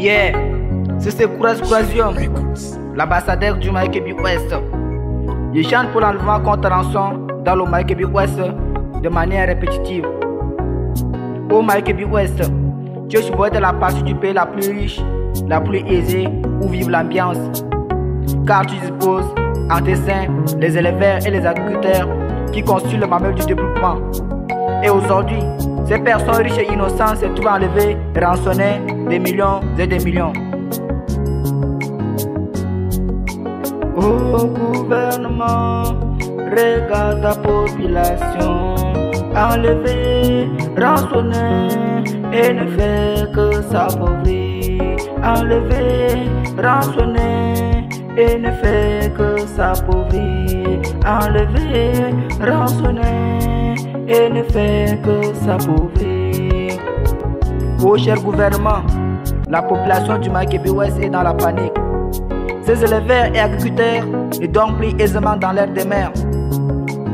Yeah, c'est Courage Courasium, l'ambassadeur du Maïkébi Ouest. Je chante pour l'enlèvement contre rançon dans le Maïkébi Ouest de manière répétitive. Au Maïkébi Ouest, tu es la partie du pays la plus riche, la plus aisée où vive l'ambiance. Car tu disposes en tes seins les éleveurs et les agriculteurs qui constituent le mamelle du développement. Et aujourd'hui, ces personnes riches et innocentes se trouvent enlevées et rançonnées des millions et des millions. Au gouvernement, regarde ta population enlevée, rançonnée et ne fait que s'appauvrir. Enlevée, rançonnée et ne fait que s'appauvrir. Enlevée, rançonnée et ne fait que s'appauvrir. Ô cher gouvernement, la population du Maïkébi Ouest est dans la panique. Ces éleveurs et agriculteurs ne dorment plus aisément dans l'air des mers.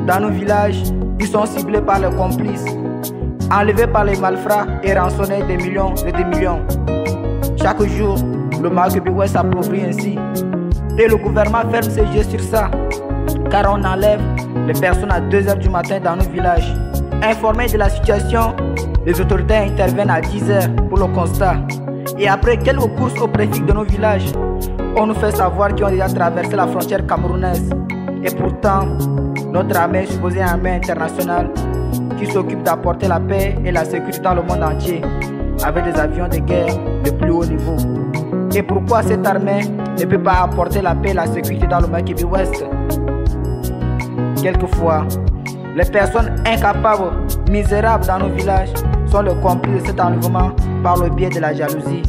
Dans nos villages, ils sont ciblés par leurs complices, enlevés par les malfrats et rançonnés des millions et des millions. Chaque jour, le Maïkébi Ouest s'appauvrit ainsi. Et le gouvernement ferme ses yeux sur ça, car on enlève les personnes à 2 h du matin dans nos villages. Informés de la situation, les autorités interviennent à 10 h pour le constat. Et après quelques courses au préfixe de nos villages, on nous fait savoir qu'ils ont déjà traversé la frontière camerounaise. Et pourtant, notre armée est supposée une armée internationale qui s'occupe d'apporter la paix et la sécurité dans le monde entier, avec des avions de guerre de plus haut niveau. Et pourquoi cette armée ne peut pas apporter la paix et la sécurité dans le Maïkébi Ouest? Quelquefois, les personnes incapables, misérables dans nos villages sont le complice de cet enlèvement par le biais de la jalousie.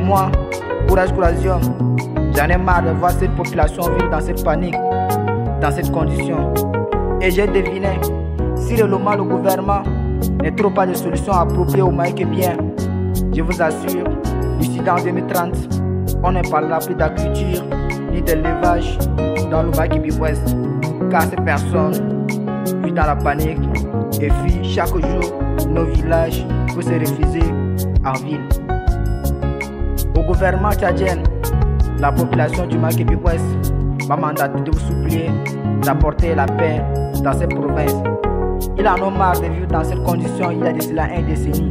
Moi, Courage Courasium, j'en ai marre de voir cette population vivre dans cette panique, dans cette condition. Et j'ai deviné, si le gouvernement ne trouve pas de solution appropriée au Maïkébien, je vous assure, d'ici dans 2030, on ne parlera plus d'agriculture ni d'élevage dans le Maïkébi Ouest, car ces personnes vivent dans la panique et fuient chaque jour nos villages pour se refuser en ville. Au gouvernement tchadien, la population du Maïkébi Ouest m'a mandaté de vous supplier d'apporter la paix dans cette province. Ils en ont marre de vivre dans cette condition il y a de cela 1 décennie.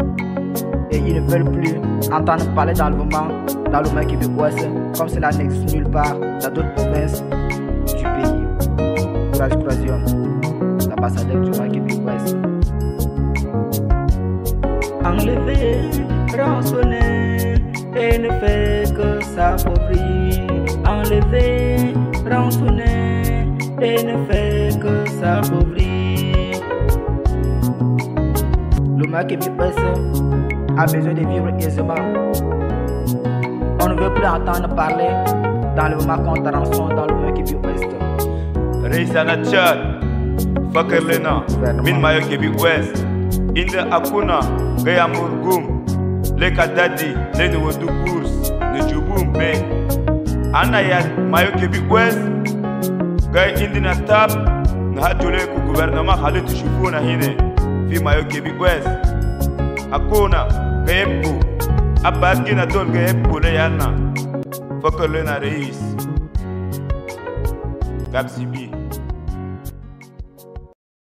Et ils ne veulent plus entendre parler d'enlèvement dans le Maïkébi Ouest comme cela n'existe nulle part dans d'autres provinces du pays. Courage Courasium, l'ambassadeur du Maïkébi Ouest. Enlevé, rançonné et ne fait que s'appauvrir. Enlevé, rançonné et ne fait que s'appauvrir. Le Maïkébi Ouest a besoin de vivre aisément. On ne veut plus entendre parler d'enlèvement contre rançon dans le Maïkébi Ouest. Reisana Tchad, Fakir Lena, Min Maïkébi Ouest, Inde Akuna, Gaya Murgum, Le Kadadi, Le Nouadou Bourse, Le Djoubum Be, Anayat Maïkébi Ouest, Gaya Indina Tab, Nahadule ku gouvernement Khalid Choufou Hine, Fi Maïkébi Ouest, Akuna, Gayempo, Abadgina Dol Gayempo Leyana, Fakir Lena Reis, Gabzibi.